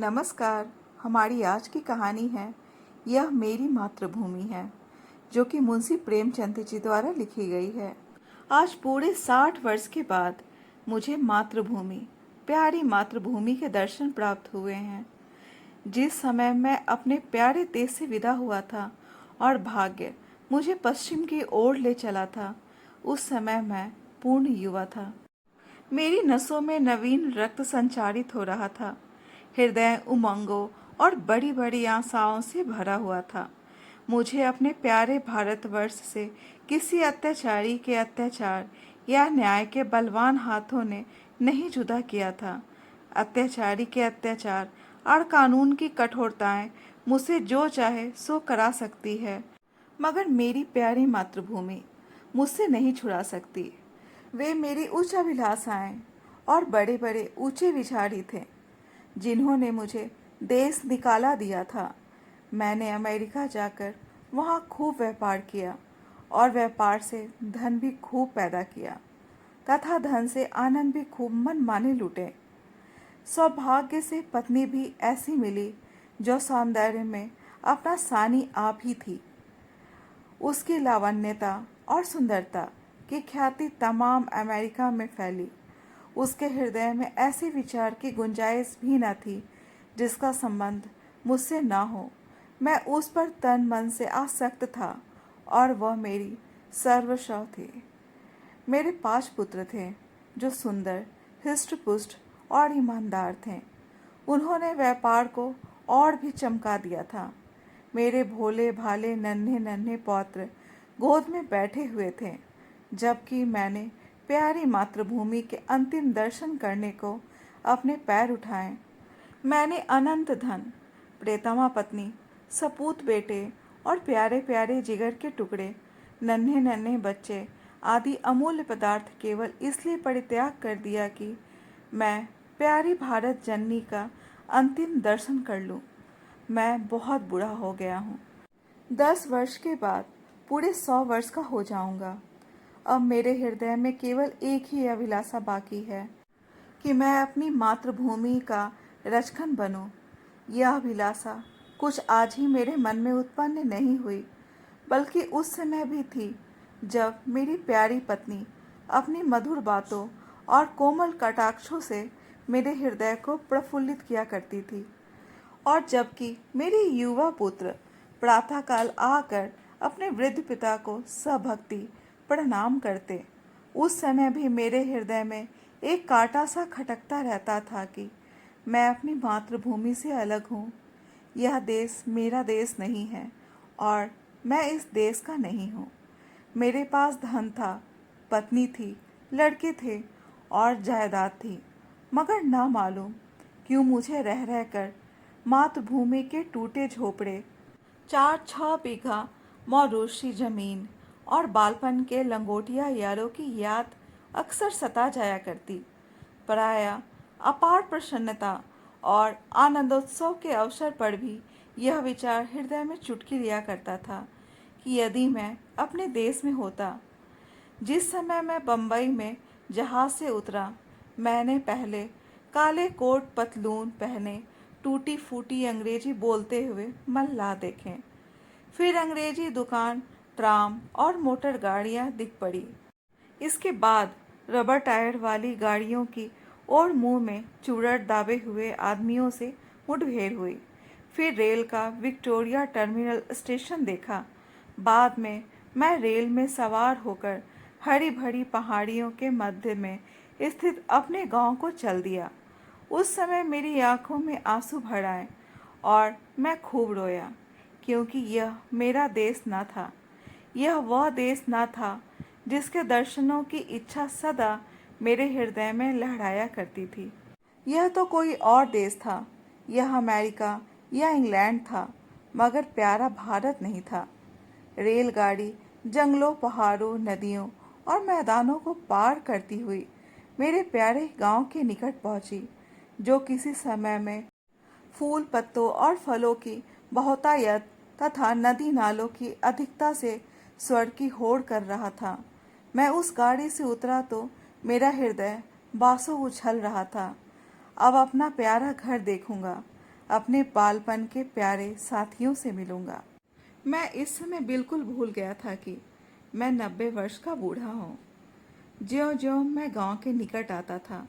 नमस्कार। हमारी आज की कहानी है यह मेरी मातृभूमि है, जो कि मुंशी प्रेमचंद जी द्वारा लिखी गई है। आज पूरे 60 वर्ष के बाद मुझे मातृभूमि, प्यारी मातृभूमि के दर्शन प्राप्त हुए हैं। जिस समय मैं अपने प्यारे देश से विदा हुआ था और भाग्य मुझे पश्चिम की ओर ले चला था, उस समय मैं पूर्ण युवा था। मेरी नसों में नवीन रक्त संचारित हो रहा था। हृदय उमंगों और बड़ी बड़ी आशाओं से भरा हुआ था। मुझे अपने प्यारे भारतवर्ष से किसी अत्याचारी के अत्याचार या न्याय के बलवान हाथों ने नहीं जुदा किया था। अत्याचारी के अत्याचार और कानून की कठोरताएं मुझसे जो चाहे सो करा सकती है, मगर मेरी प्यारी मातृभूमि मुझसे नहीं छुड़ा सकती। वे मेरी उच्च अभिलाषाएं और बड़े बड़े ऊंचे विचार ही थे जिन्होंने मुझे देश निकाला दिया था। मैंने अमेरिका जाकर वहाँ खूब व्यापार किया और व्यापार से धन भी खूब पैदा किया तथा धन से आनंद भी खूब मनमाने लूटे। सौभाग्य से पत्नी भी ऐसी मिली जो सौंदर्य में अपना सानी आप ही थी। उसकी लावण्यता और सुंदरता की ख्याति तमाम अमेरिका में फैली। उसके हृदय में ऐसे विचार की गुंजाइश भी न थी जिसका संबंध मुझसे न हो। मैं उस पर तन मन से आसक्त था और वह मेरी सर्वस्व थी। मेरे 5 पुत्र थे जो सुंदर, हृष्ट-पुष्ट और ईमानदार थे। उन्होंने व्यापार को और भी चमका दिया था। मेरे भोले भाले नन्हे नन्हे पौत्र गोद में बैठे हुए थे, जबकि मैंने प्यारी मातृभूमि के अंतिम दर्शन करने को अपने पैर उठाए। मैंने अनंत धन, प्रियतमा पत्नी, सपूत बेटे और प्यारे प्यारे जिगर के टुकड़े, नन्हे नन्हे बच्चे आदि अमूल्य पदार्थ केवल इसलिए परित्याग कर दिया कि मैं प्यारी भारत जननी का अंतिम दर्शन कर लूं। मैं बहुत बूढ़ा हो गया हूँ। 10 वर्ष के बाद पूरे 100 वर्ष का हो जाऊंगा। अब मेरे हृदय में केवल एक ही अभिलाषा बाकी है कि मैं अपनी मातृभूमि का रक्षक बनूं। यह अभिलाषा कुछ आज ही मेरे मन में उत्पन्न नहीं हुई, बल्कि उस समय भी थी जब मेरी प्यारी पत्नी अपनी मधुर बातों और कोमल कटाक्षों से मेरे हृदय को प्रफुल्लित किया करती थी। और जबकि मेरे युवा पुत्र प्रातःकाल आकर अपने वृद्ध पिता को सभक्ति प्रणाम करते, उस समय भी मेरे हृदय में एक कांटा सा खटकता रहता था कि मैं अपनी मातृभूमि से अलग हूँ। यह देश मेरा देश नहीं है और मैं इस देश का नहीं हूँ। मेरे पास धन था, पत्नी थी, लड़के थे और जायदाद थी, मगर ना मालूम क्यों मुझे रह रहकर मातृभूमि के टूटे झोपड़े, 4-6 बीघा मौरूसी जमीन और बालपन के लंगोटिया यारों की याद अक्सर सता जाया करती। प्रायः अपार प्रसन्नता और आनंदोत्सव के अवसर पर भी यह विचार हृदय में चुटकी लिया करता था कि यदि मैं अपने देश में होता। जिस समय मैं बम्बई में जहाज से उतरा, मैंने पहले काले कोट पतलून पहने टूटी फूटी अंग्रेजी बोलते हुए मल्लाह देखे। फिर अंग्रेजी दुकान, ट्राम और मोटर गाड़ियां दिख पड़ी। इसके बाद रबर टायर वाली गाड़ियों की और मुंह में चूड़ट दाबे हुए आदमियों से मुठभेड़ हुई। फिर रेल का विक्टोरिया टर्मिनल स्टेशन देखा। बाद में मैं रेल में सवार होकर हरी भरी पहाड़ियों के मध्य में स्थित अपने गांव को चल दिया। उस समय मेरी आंखों में आंसू भर आए और मैं खूब रोया, क्योंकि यह मेरा देश न था। यह वह देश न था जिसके दर्शनों की इच्छा सदा मेरे हृदय में लहराया करती थी। यह तो कोई और देश था। यह अमेरिका या इंग्लैंड था, मगर प्यारा भारत नहीं था। रेलगाड़ी जंगलों, पहाड़ों, नदियों और मैदानों को पार करती हुई मेरे प्यारे गांव के निकट पहुंची, जो किसी समय में फूल, पत्तों और फलों की बहुतायत तथा नदी नालों की अधिकता से स्वर्ग की होड़ कर रहा था। मैं उस गाड़ी से उतरा तो मेरा हृदय बासों उछल रहा था। अब अपना प्यारा घर देखूंगा, अपने बालपन के प्यारे साथियों से मिलूंगा। मैं इस समय बिल्कुल भूल गया था कि मैं 90 वर्ष का बूढ़ा हूँ। ज्यों-ज्यों मैं गांव के निकट आता था,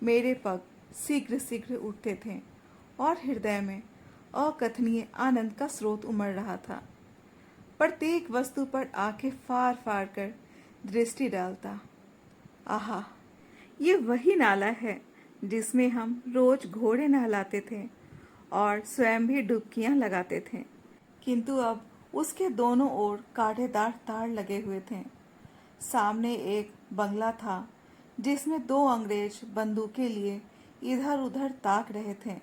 मेरे पग शीघ्र शीघ्र उठते थे और हृदय में अकथनीय आनंद का स्रोत उमड़ रहा था। प्रत्येक वस्तु पर आंखें फाड़ फाड़ कर दृष्टि डालता। आहा, ये वही नाला है जिसमें हम रोज घोड़े नहलाते थे और स्वयं भी डुबकियां लगाते थे। किंतु अब उसके दोनों ओर कांटेदार तार लगे हुए थे। सामने एक बंगला था जिसमें 2 अंग्रेज बंदूकें लिए इधर उधर ताक रहे थे।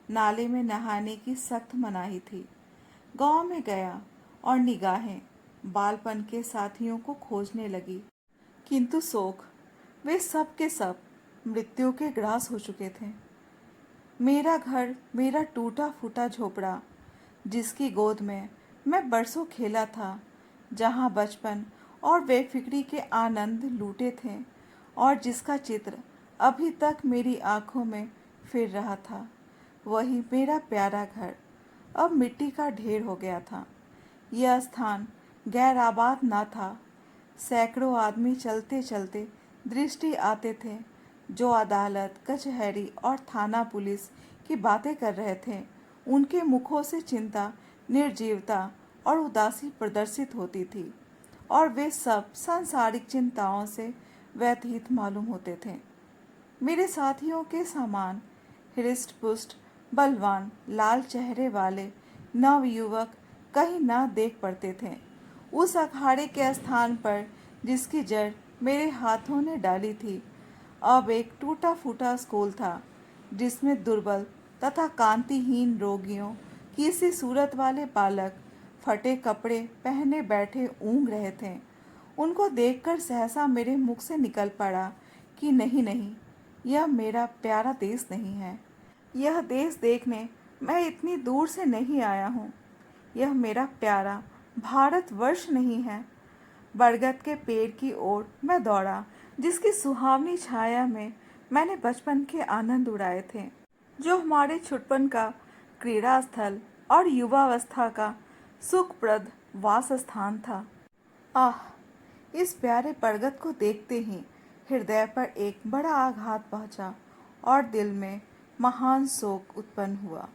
नाले में नहाने की सख्त मनाही थी। गांव में गया और निगाहें बालपन के साथियों को खोजने लगी, किंतु शोक, वे सब के सब मृत्यु के ग्रास हो चुके थे। मेरा घर, मेरा टूटा फूटा झोपड़ा, जिसकी गोद में मैं बरसों खेला था, जहाँ बचपन और बेफिक्री के आनंद लूटे थे और जिसका चित्र अभी तक मेरी आंखों में फिर रहा था, वही मेरा प्यारा घर अब मिट्टी का ढेर हो गया था। यह स्थान गैर आबाद न था। सैकड़ों आदमी चलते चलते दृष्टि आते थे, जो अदालत, कचहरी और थाना पुलिस की बातें कर रहे थे। उनके मुखों से चिंता, निर्जीवता और उदासी प्रदर्शित होती थी और वे सब सांसारिक चिंताओं से व्यथित मालूम होते थे। मेरे साथियों के समान हृष्ट पुष्ट, बलवान, लाल चेहरे वाले नवयुवक कहीं न देख पड़ते थे। उस अखाड़े के स्थान पर जिसकी जड़ मेरे हाथों ने डाली थी, अब एक टूटा फूटा स्कूल था, जिसमें दुर्बल तथा कांतिहीन रोगियों की सी सूरत वाले बालक फटे कपड़े पहने बैठे ऊँघ रहे थे। उनको देखकर सहसा मेरे मुख से निकल पड़ा कि नहीं नहीं, यह मेरा प्यारा देश नहीं है। यह देश देखने मैं इतनी दूर से नहीं आया हूँ। यह मेरा प्यारा भारतवर्ष नहीं है। बरगद के पेड़ की ओर मैं दौड़ा, जिसकी सुहावनी छाया में मैंने बचपन के आनंद उड़ाए थे, जो हमारे छुटपन का क्रीड़ा स्थल और युवावस्था का सुखप्रद वास स्थान था। आह, इस प्यारे बरगद को देखते ही हृदय पर एक बड़ा आघात पहुंचा और दिल में महान शोक उत्पन्न हुआ।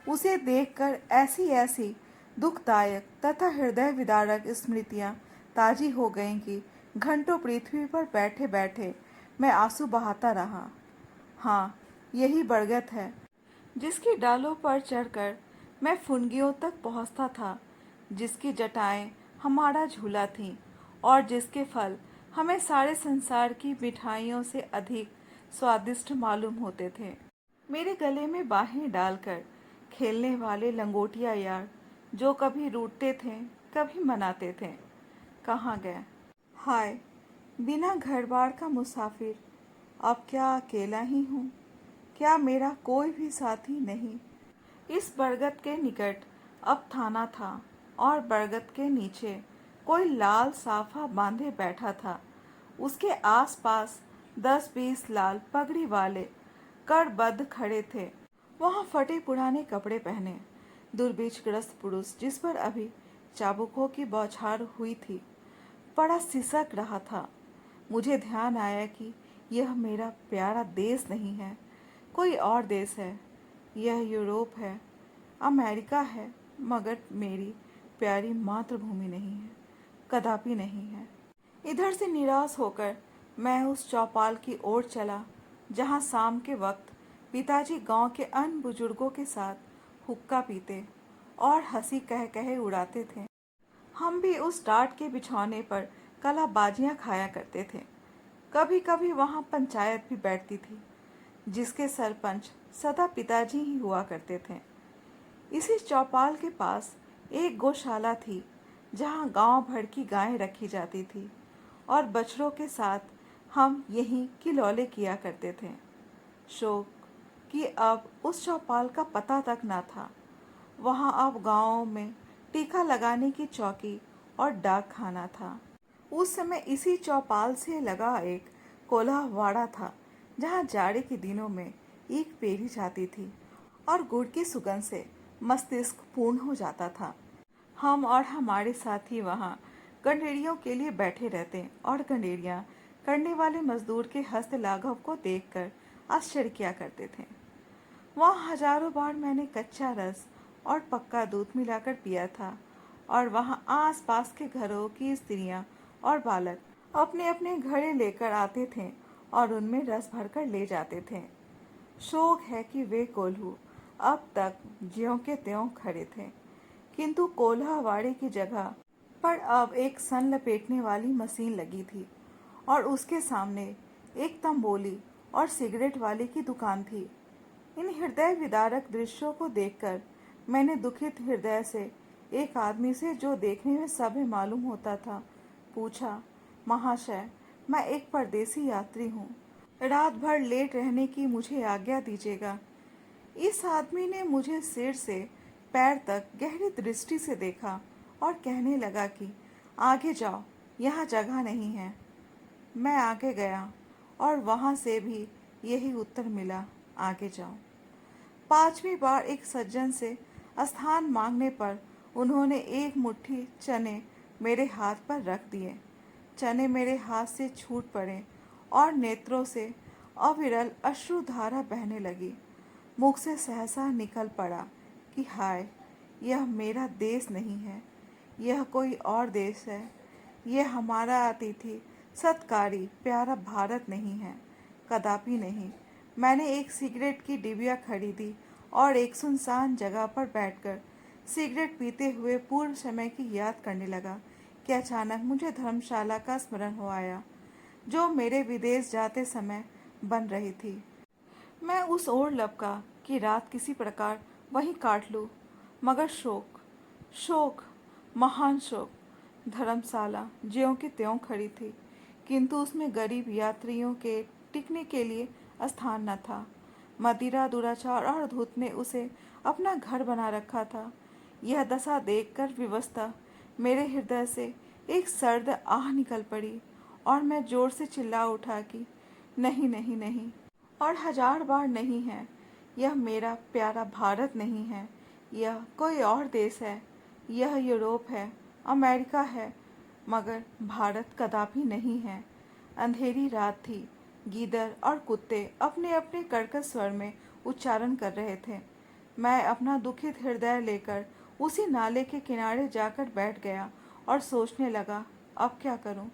उसे देखकर ऐसी ऐसी दुखदायक तथा हृदय विदारक स्मृतियां ताजी हो गईं कि घंटों पृथ्वी पर बैठे बैठे मैं आंसू बहाता रहा। हाँ, यही बरगद है, जिसकी डालों पर चढ़कर मैं फुनगियों तक पहुंचता था, जिसकी जटाएं हमारा झूला थीं और जिसके फल हमें सारे संसार की मिठाइयों से अधिक स्वादिष्ट मालूम होते थे। मेरे गले में बाहें डालकर खेलने वाले लंगोटिया यार, जो कभी रूठते थे कभी मनाते थे, कहाँ गए? हाय, बिना घर बार का मुसाफिर, अब क्या अकेला ही हूँ? क्या मेरा कोई भी साथी नहीं? इस बरगद के निकट अब थाना था और बरगद के नीचे कोई लाल साफा बांधे बैठा था। उसके आसपास 10-20 लाल पगड़ी वाले करबद्ध खड़े थे। वहाँ फटे पुराने कपड़े पहने दुर्भिक्षग्रस्त पुरुष, जिस पर अभी चाबुकों की बौछार हुई थी, बड़ा सिसक रहा था। मुझे ध्यान आया कि यह मेरा प्यारा देश नहीं है, कोई और देश है। यह यूरोप है, अमेरिका है, मगर मेरी प्यारी मातृभूमि नहीं है, कदापि नहीं है। इधर से निराश होकर मैं उस चौपाल की ओर चला, जहाँ शाम के वक्त पिताजी गांव के अन्य बुजुर्गों के साथ हुक्का पीते और हंसी कह कहे उड़ाते थे। हम भी उस टाट के बिछौने पर कलाबाजियां खाया करते थे। कभी कभी वहाँ पंचायत भी बैठती थी, जिसके सरपंच सदा पिताजी ही हुआ करते थे। इसी चौपाल के पास एक गौशाला थी, जहाँ गांव भर की गायें रखी जाती थी और बछड़ों के साथ हम यहीं किलौले किया करते थे। शोक कि अब उस चौपाल का पता तक न था। वहाँ अब गाँव में टीका लगाने की चौकी और डाक खाना था। उस समय इसी चौपाल से लगा एक कोल्हावाड़ा था, जहाँ जाड़े के दिनों में ईख पेरी जाती थी और गुड़ की सुगंध से मस्तिष्क पूर्ण हो जाता था। हम और हमारे साथी वहाँ गंडेरियों के लिए बैठे रहते और गंडेरियाँ करने वाले मजदूर के हस्त लाघव को देखकर आश्चर्य किया करते थे। वहाँ हजारों बार मैंने कच्चा रस और पक्का दूध मिलाकर पिया था और वहाँ आस-पास के घरों की स्त्रियाँ और बालक अपने अपने घड़े लेकर आते थे और उनमें रस भरकर ले जाते थे। शोक है कि वे कोल्हू अब तक ज्यों के त्यों खड़े थे, किंतु कोल्हावाड़ी की जगह पर अब एक सन लपेटने वाली मशीन लगी थी और उसके सामने एक तंबोली और सिगरेट वाले की दुकान थी। इन हृदय विदारक दृश्यों को देखकर मैंने दुखित हृदय से एक आदमी से, जो देखने में सभ्य मालूम होता था, पूछा, महाशय, मैं एक परदेसी यात्री हूँ, रात भर लेट रहने की मुझे आज्ञा दीजिएगा। इस आदमी ने मुझे सिर से पैर तक गहरी दृष्टि से देखा और कहने लगा कि आगे जाओ, यहाँ जगह नहीं है। मैं आगे गया और वहाँ से भी यही उत्तर मिला, आगे जाओ। पांचवी बार एक सज्जन से स्थान मांगने पर उन्होंने एक मुट्ठी चने मेरे हाथ पर रख दिए। चने मेरे हाथ से छूट पड़े और नेत्रों से अविरल अश्रुधारा बहने लगी। मुख से सहसा निकल पड़ा कि हाय, यह मेरा देश नहीं है, यह कोई और देश है। यह हमारा अतिथि सत्कारी प्यारा भारत नहीं है, कदापि नहीं। मैंने एक सिगरेट की डिबिया खरीदी और एक सुनसान जगह पर बैठकर सिगरेट पीते हुए पूर्व समय की याद करने लगा कि अचानक मुझे धर्मशाला का स्मरण हो आया, जो मेरे विदेश जाते समय बन रही थी। मैं उस ओर लपका कि रात किसी प्रकार वहीं काट लूँ, मगर शोक, शोक, महान शोक। धर्मशाला ज्यों की त्यों खड़ी थी, किंतु उसमें गरीब यात्रियों के टिकने के लिए स्थान न था। मदिरा, दुराचार और धूत ने उसे अपना घर बना रखा था। यह दशा देखकर विवशता मेरे हृदय से एक सर्द आह निकल पड़ी और मैं जोर से चिल्ला उठा कि नहीं, नहीं, नहीं, और हजार बार नहीं है। यह मेरा प्यारा भारत नहीं है, यह कोई और देश है, यह यूरोप है, अमेरिका है, मगर भारत कदापि नहीं है। अंधेरी रात थी। गीदड़ और कुत्ते अपने अपने कर्कश स्वर में उच्चारण कर रहे थे। मैं अपना दुखित हृदय लेकर उसी नाले के किनारे जाकर बैठ गया और सोचने लगा, अब क्या करूं?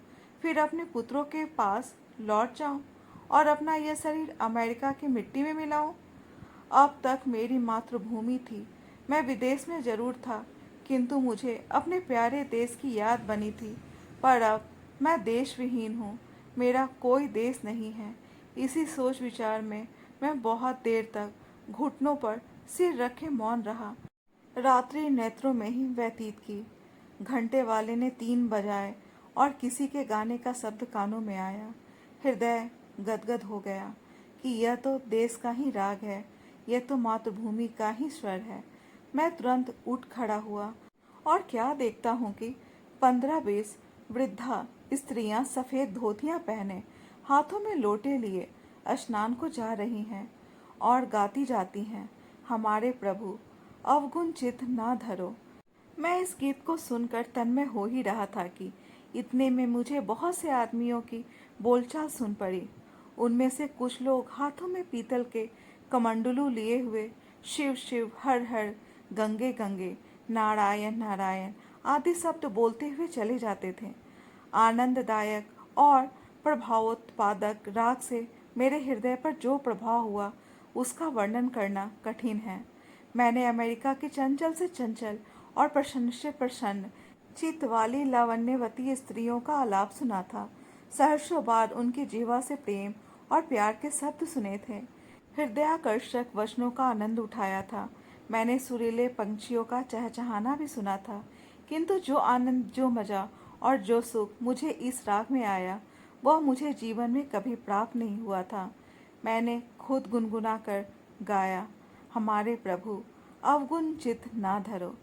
फिर अपने पुत्रों के पास लौट जाऊं और अपना यह शरीर अमेरिका की मिट्टी में मिलाऊं? अब तक मेरी मातृभूमि थी। मैं विदेश में जरूर था, किंतु मुझे अपने प्यारे देश की याद बनी थी। पर अब मैं देश विहीन हूँ, मेरा कोई देश नहीं है। इसी सोच विचार में मैं बहुत देर तक घुटनों पर सिर रखे मौन रहा। रात्रि नेत्रों में ही व्यतीत की। घंटे वाले ने 3 बजाए और किसी के गाने का शब्द कानों में आया। हृदय गदगद हो गया कि यह तो देश का ही राग है, यह तो मातृभूमि का ही स्वर है। मैं तुरंत उठ खड़ा हुआ और क्या देखता हूँ कि 15-20 वृद्धा स्त्रियां सफ़ेद धोतियां पहने, हाथों में लोटे लिए स्नान को जा रही हैं और गाती जाती हैं, हमारे प्रभु अवगुण चित्त ना धरो। मैं इस गीत को सुनकर तन्मय हो ही रहा था कि इतने में मुझे बहुत से आदमियों की बोलचाल सुन पड़ी। उनमें से कुछ लोग हाथों में पीतल के कमंडलू लिए हुए शिव शिव, हर हर, गंगे गंगे, नारायण नारायण आदि शब्द बोलते हुए चले जाते थे। आनंददायक और प्रभावोत्पादक राग से मेरे हृदय पर जो प्रभाव हुआ उसका वर्णन करना कठिन है। मैंने अमेरिका की चंचल से चंचल और प्रसन्न से प्रसन्न चित्त वाली लावण्यवती स्त्रियों का आलाप सुना था। सहर्षों बाद उनकी जीवा से प्रेम और प्यार के शब्द सुने थे। हृदयाकर्षक वचनों का आनंद उठाया था। मैंने सुरीले पंछियों का चहचहाना भी सुना था, किंतु जो आनंद, जो मजा और जो सुख मुझे इस राग में आया, वह मुझे जीवन में कभी प्राप्त नहीं हुआ था। मैंने खुद गुनगुना कर गाया, हमारे प्रभु अवगुण चित्त ना धरो।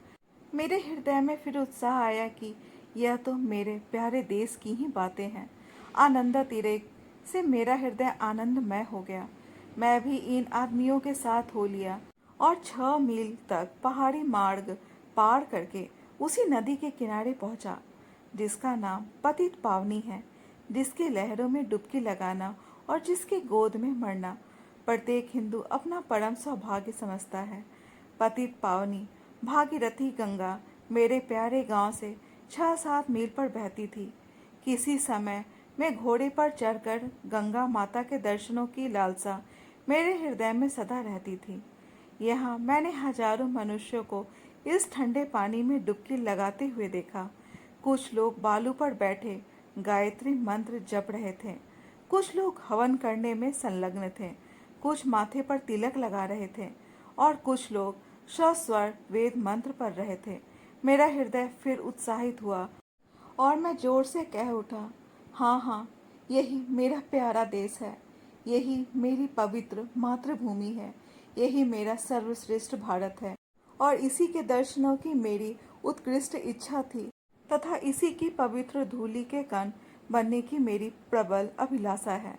मेरे हृदय में फिर उत्साह आया कि यह तो मेरे प्यारे देश की ही बातें हैं। आनंदातिरेक से मेरा हृदय आनंदमय हो गया। मैं भी इन आदमियों के साथ हो लिया और 6 मील तक पहाड़ी मार्ग पार करके उसी नदी के किनारे पहुंचा जिसका नाम पतित पावनी है, जिसकी लहरों में डुबकी लगाना और जिसकी गोद में मरना प्रत्येक हिंदू अपना परम सौभाग्य समझता है। पतित पावनी भागीरथी गंगा मेरे प्यारे गांव से 6-7 मील पर बहती थी। किसी समय मैं घोड़े पर चढ़कर गंगा माता के दर्शनों की लालसा मेरे हृदय में सदा रहती थी। यहाँ मैंने हजारों मनुष्यों को इस ठंडे पानी में डुबकी लगाते हुए देखा। कुछ लोग बालू पर बैठे गायत्री मंत्र जप रहे थे, कुछ लोग हवन करने में संलग्न थे, कुछ माथे पर तिलक लगा रहे थे और कुछ लोग सस्वर वेद मंत्र पढ़ रहे थे। मेरा हृदय फिर उत्साहित हुआ और मैं जोर से कह उठा, हाँ हाँ, यही मेरा प्यारा देश है, यही मेरी पवित्र मातृभूमि है, यही मेरा सर्वश्रेष्ठ भारत है और इसी के दर्शनों की मेरी उत्कृष्ट इच्छा थी तथा इसी की पवित्र धूलि के कण बनने की मेरी प्रबल अभिलाषा है।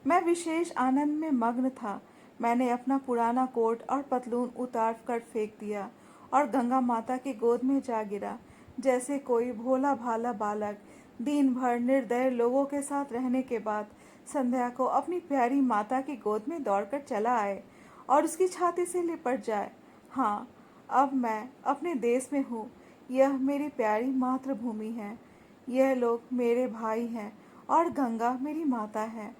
मैं विशेष आनंद में मग्न था। मैंने अपना पुराना कोट और पतलून उतार कर फेंक दिया और गंगा माता की गोद में जा गिरा, जैसे कोई भोला भाला बालक दिन भर निर्दय लोगों के साथ रहने के बाद संध्या को अपनी प्यारी माता की गोद में दौड़कर चला आए और उसकी छाती से लिपट जाए। हाँ, अब मैं अपने देश में हूँ। यह मेरी प्यारी मातृभूमि है। यह लोग मेरे भाई हैं और गंगा मेरी माता है।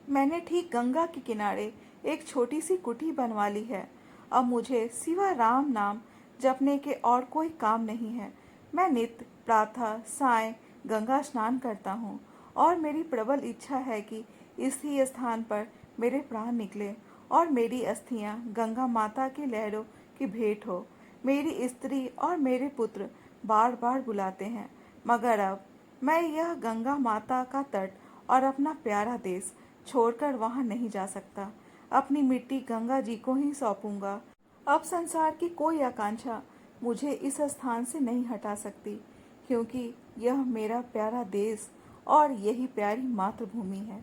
मैंने ठीक गंगा के किनारे एक छोटी सी कुटी बनवा ली है। अब मुझे सिवा राम नाम जपने के और कोई काम नहीं है। मैं नित्य प्रातः साय गंगा स्नान करता हूँ और मेरी प्रबल इच्छा है कि इसी स्थान पर मेरे प्राण निकले और मेरी अस्थियाँ गंगा माता की लहरों की भेंट हो। मेरी स्त्री और मेरे पुत्र बार बार बुलाते हैं, मगर अब मैं यह गंगा माता का तट और अपना प्यारा देश छोड़कर वहां नहीं जा सकता। अपनी मिट्टी गंगा जी को ही सौंपूंगा। अब संसार की कोई आकांक्षा मुझे इस स्थान से नहीं हटा सकती, क्योंकि यह मेरा प्यारा देश और यही प्यारी मातृभूमि है।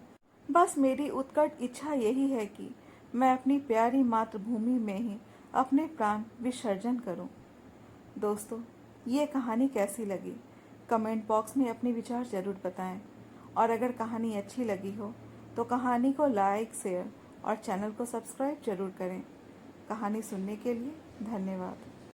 बस मेरी उत्कट इच्छा यही है कि मैं अपनी प्यारी मातृभूमि में ही अपने प्राण विसर्जन करूं। दोस्तों, ये कहानी कैसी लगी? कमेंट बॉक्स में अपने विचार ज़रूर बताएं और अगर कहानी अच्छी लगी हो तो कहानी को लाइक, शेयर और चैनल को सब्सक्राइब जरूर करें। कहानी सुनने के लिए धन्यवाद।